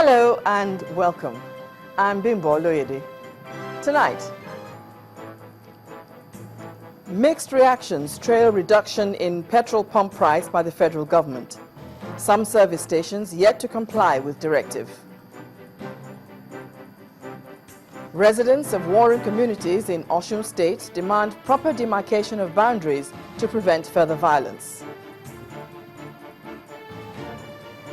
Hello and welcome. I'm Bimbo Loyede. Tonight, mixed reactions trail reduction in petrol pump price by the federal government. Some service stations yet to comply with directive. Residents of warring communities in Osun State demand proper demarcation of boundaries to prevent further violence.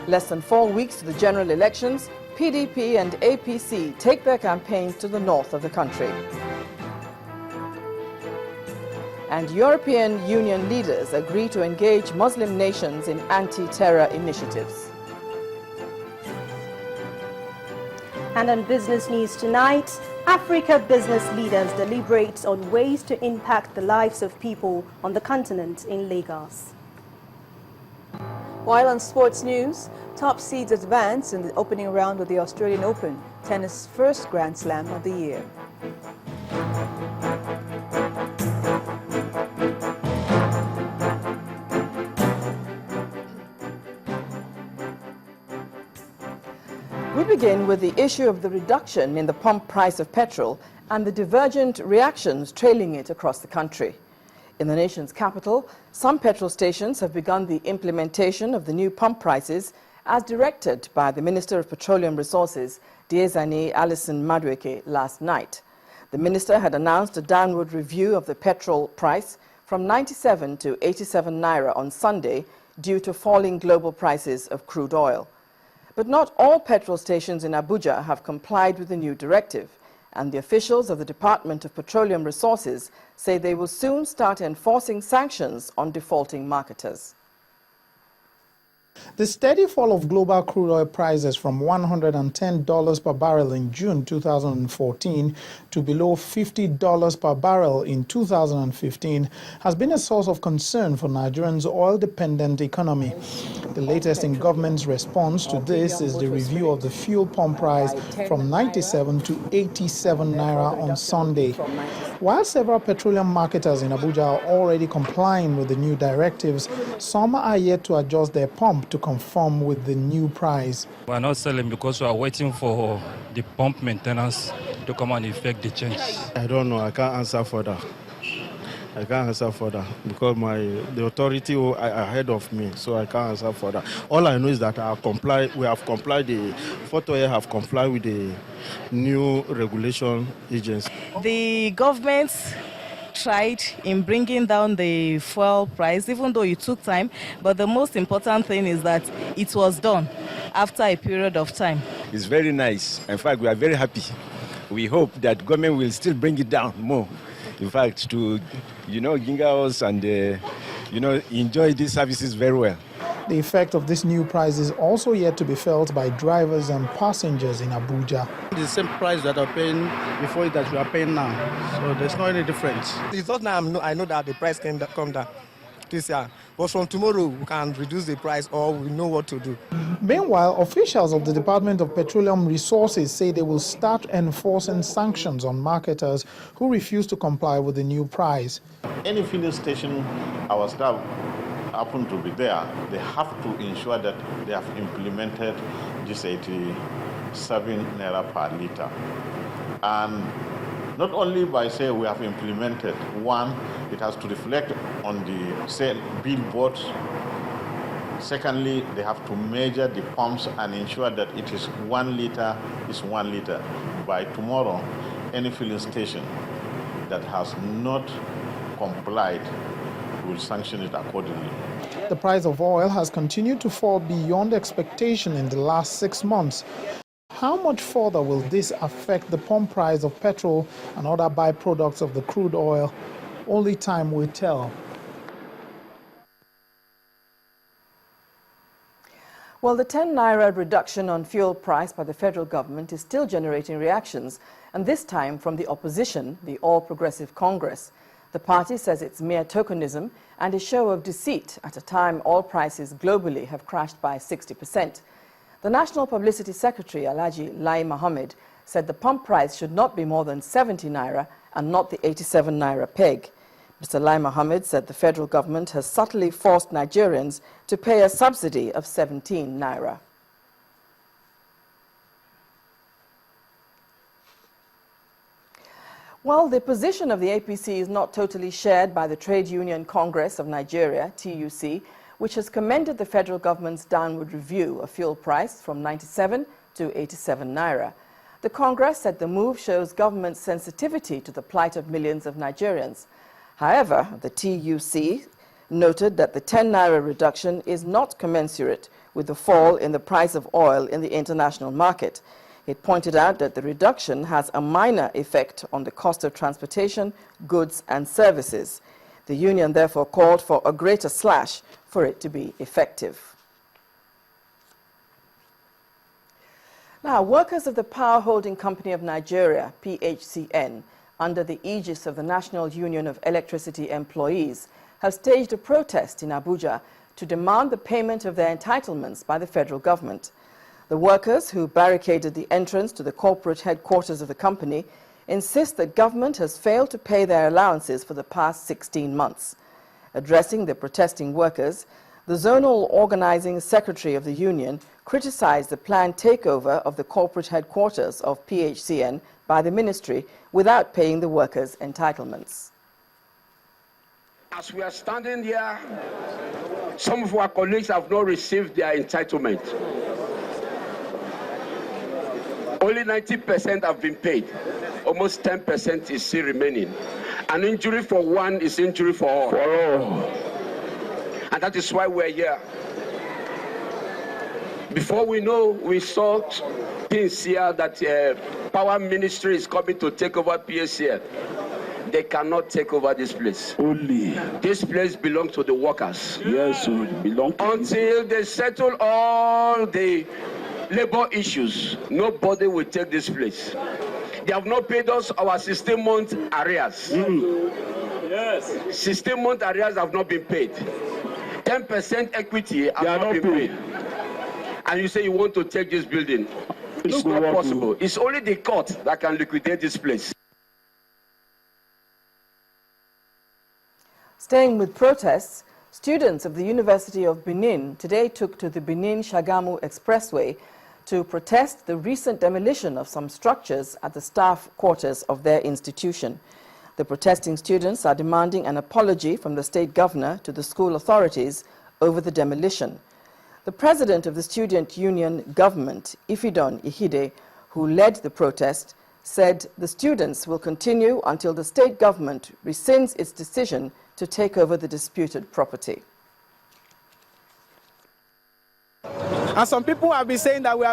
Less than 4 weeks to the general elections, PDP and APC take their campaigns to the north of the country. And European Union leaders agree to engage Muslim nations in anti-terror initiatives. And on business news tonight, Africa business leaders deliberate on ways to impact the lives of people on the continent in Lagos. While on sports news, top seeds advance in the opening round of the Australian Open, tennis' first Grand Slam of the year. We begin with the issue of the reduction in the pump price of petrol and the divergent reactions trailing it across the country. In the nation's capital, some petrol stations have begun the implementation of the new pump prices as directed by the Minister of Petroleum Resources, Diezani Alison Madueke, last night. The minister had announced a downward review of the petrol price from 97 to 87 naira on Sunday due to falling global prices of crude oil. But not all petrol stations in Abuja have complied with the new directive, and the officials of the Department of Petroleum Resources say they will soon start enforcing sanctions on defaulting marketers. The steady fall of global crude oil prices from $110 per barrel in June 2014 to below $50 per barrel in 2015 has been a source of concern for Nigerians' oil-dependent economy. The latest in government's response to this is the review of the fuel pump price from 97 to 87 naira on Sunday. While several petroleum marketers in Abuja are already complying with the new directives, some are yet to adjust their pump to conform with the new price. We are not selling because we are waiting for the pump maintenance to come and effect the change. I don't know. I can't answer for that. I can't answer for that because the authority are ahead of me, so I can't answer for that. All I know is that we have complied. The Port Oil have complied with the new regulation agency. The government tried in bringing down the fuel price, even though it took time, but the most important thing is that it was done after a period of time. It's very nice. In fact, we are very happy. We hope that government will still bring it down more. In fact, to, ginger us and, enjoy these services very well. The effect of this new price is also yet to be felt by drivers and passengers in Abuja. The same price that I'm paying before that we are paying now, so there's not any difference. It's not now I know that the price can come down this year, but from tomorrow we can reduce the price or we know what to do. Meanwhile, officials of the Department of Petroleum Resources say they will start enforcing sanctions on marketers who refuse to comply with the new price. Any filling station our staff happen to be there, they have to ensure that they have implemented this 87 naira per liter. And not only by saying we have implemented, one, it has to reflect on the sale billboards. Secondly, they have to measure the pumps and ensure that it is 1 liter is 1 liter. By tomorrow, any filling station that has not complied will sanction it accordingly. The price of oil has continued to fall beyond expectation in the last 6 months. How much further will this affect the pump price of petrol and other byproducts of the crude oil? Only time will tell. Well, the 10 naira reduction on fuel price by the federal government is still generating reactions, and this time from the opposition, the All Progressive Congress. The party says it's mere tokenism and a show of deceit at a time oil prices globally have crashed by 60%. The National Publicity Secretary, Alhaji Lai Mohammed, said the pump price should not be more than 70 naira and not the 87 naira peg. Mr. Lai Mohammed said the federal government has subtly forced Nigerians to pay a subsidy of 17 naira. Well, the position of the APC is not totally shared by the Trade Union Congress of Nigeria, TUC, which has commended the federal government's downward review of fuel price from 97 to 87 naira. The Congress said the move shows government sensitivity to the plight of millions of Nigerians. However, the TUC noted that the 10 naira reduction is not commensurate with the fall in the price of oil in the international market. It pointed out that the reduction has a minor effect on the cost of transportation, goods and services. The union therefore called for a greater slash for it to be effective. Now, workers of the Power Holding Company of Nigeria, PHCN, under the aegis of the National Union of Electricity Employees, have staged a protest in Abuja to demand the payment of their entitlements by the federal government. The workers, who barricaded the entrance to the corporate headquarters of the company, insist that government has failed to pay their allowances for the past 16 months. Addressing the protesting workers, the zonal organizing secretary of the union criticized the planned takeover of the corporate headquarters of PHCN by the ministry without paying the workers' entitlements. As we are standing here, some of our colleagues have not received their entitlement. Only 90% have been paid. Almost 10% is still remaining. An injury for one is injury for all. And that is why we're here. Before we know, we saw things here that Power Ministry is coming to take over PSCN. They cannot take over this place. Only. This place belongs to the workers. Yes, it belongs to until they settle all the labor issues. Nobody will take this place. They have not paid us our 16-month arrears. Yes. 16-month arrears have not been paid. 10% equity has not been paid. And you say you want to take this building. It's not possible. It's only the court that can liquidate this place. Staying with protests, students of the University of Benin today took to the Benin-Shagamu Expressway to protest the recent demolition of some structures at the staff quarters of their institution. The protesting students are demanding an apology from the state governor to the school authorities over the demolition. The president of the student union government, Ifidon Ihide, who led the protest, said the students will continue until the state government rescinds its decision to take over the disputed property. And some people have been saying that we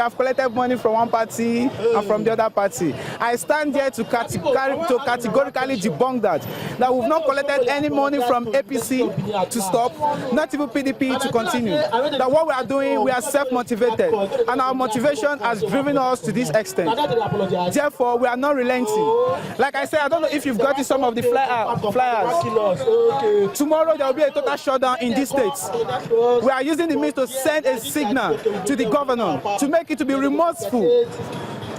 have collected money from one party and from the other party. I stand here to categorically debunk that we've not collected any money from APC to stop, not even PDP to continue. That what we are doing, we are self-motivated, and our motivation has driven us to this extent. Therefore, we are not relenting. Like I said, I don't know if you've gotten some of the flyers. Tomorrow there will be a total shutdown in these states. We are using the means to send a signal to the governor to make it to be remorseful,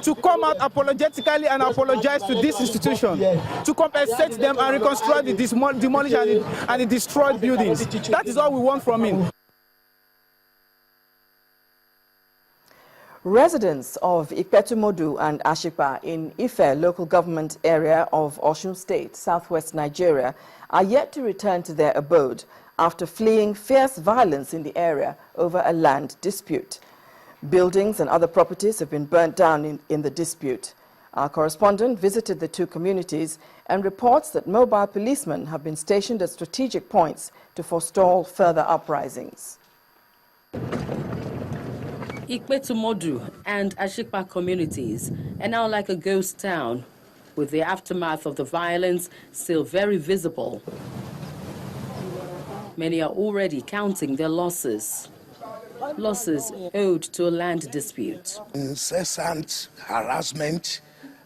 to come out apologetically and apologize to this institution, to compensate them and reconstruct the demolished and the destroyed buildings. That is all we want from him. Residents of Pt.1 and Ashikpa in Ife local government area of Osun State, southwest Nigeria, are yet to return to their abode after fleeing fierce violence in the area over a land dispute. Buildings and other properties have been burnt down in the dispute. Our correspondent visited the two communities and reports that mobile policemen have been stationed at strategic points to forestall further uprisings. Pt.1 and Ashikpa communities are now like a ghost town, with the aftermath of the violence still very visible. Many are already counting their losses owed to a land dispute. Incessant harassment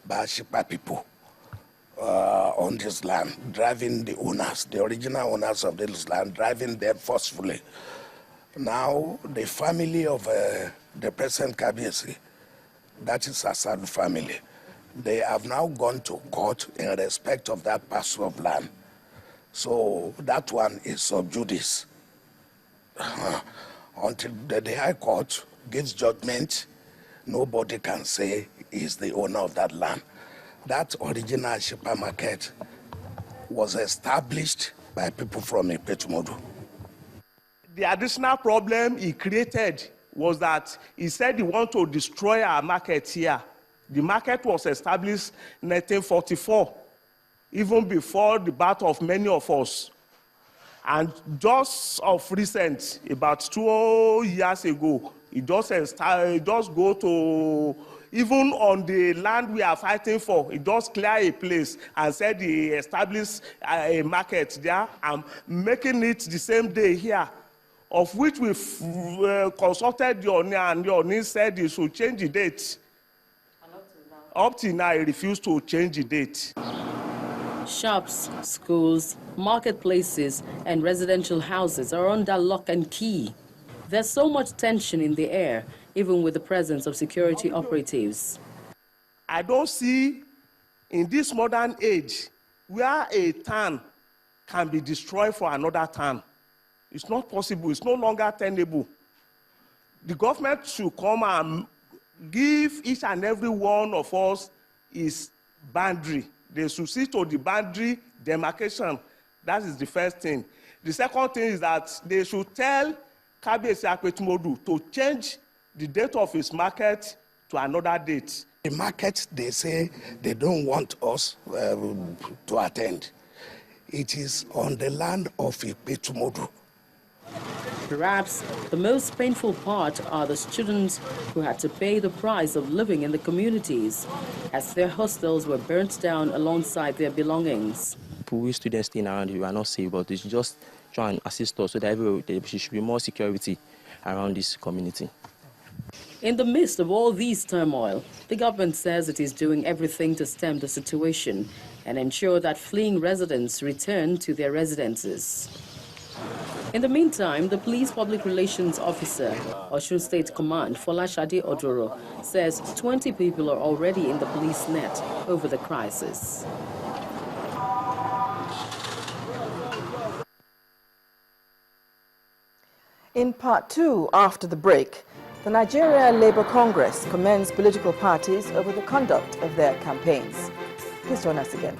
by Ashikpa people on this land, driving the owners, the original owners of this land, driving them forcefully. Now, the family of the present Kabiyesi, that is Asadu family, they have now gone to court in respect of that parcel of land. So that one is sub judice. Until the High Court gives judgment, nobody can say he's the owner of that land. that original supermarket was established by people from Pt.1. The additional problem he created was that he said he wanted to destroy our market here. The market was established in 1944, even before the birth of many of us. And just of recent, about 2 years ago, it just go to, even on the land we are fighting for, it just clear a place and said he established a market there and making it the same day here, of which we consulted the owner, and the owner said he should change the date. Up till now, he refused to change the date. Shops, schools, marketplaces, and residential houses are under lock and key. There's so much tension in the air, even with the presence of security operatives. I don't see, in this modern age, where a town can be destroyed for another town. It's not possible. It's no longer tenable. The government should come and give each and every one of us his boundary. They should see to the boundary demarcation. That is the first thing. The second thing is that they should tell Kabiyesi Akpetimodu to change the date of his market to another date. The market, they say they don't want us to attend. It is on the land of Pt.1. Perhaps the most painful part are the students who had to pay the price of living in the communities as their hostels were burnt down alongside their belongings. We students staying around here are not safe, but they should just try and assist us so that there should be more security around this community. In the midst of all these turmoil, the government says it is doing everything to stem the situation and ensure that fleeing residents return to their residences. In the meantime, the police public relations officer, Osun State Command, Folashade Odoro, says 20 people are already in the police net over the crisis. In part two, after the break, the Nigeria Labour Congress commends political parties over the conduct of their campaigns. Please join us again.